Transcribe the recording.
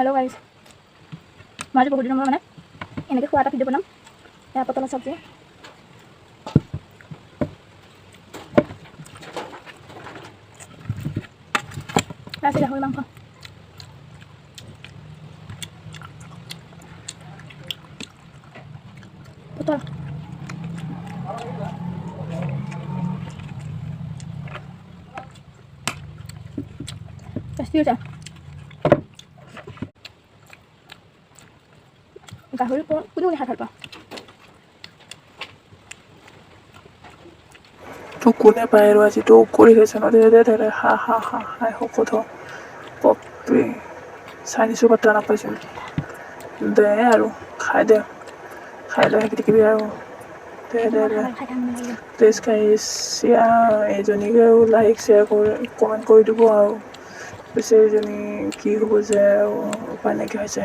hello guys मैं आज बहुत दिन मैं এনেকৈ খোৱা এটা ভিডিঅ' বনাম এয়া পটলৰ চব্জি আছে গাহৰি মাংস পটল টেষ্টি হৈছে গাহৰি কোনো নাখায় ভাল পাওঁ তো কোনে পায় আৰু আজি তো কৰি গৈছে ন দে হা হা হা হাই শকত পপি চাইনিজো পাত্তা নাপাইছোঁ দে আৰু খাই দে কিবি আৰু দে প্লিজ গাইছ এইজনীকেও লাইক শ্বেয়াৰ কৰি কমেণ্ট কৰি দিব আৰু পিছে এইজনী কি হ'ব যে উপায় নাইকিয়া হৈছে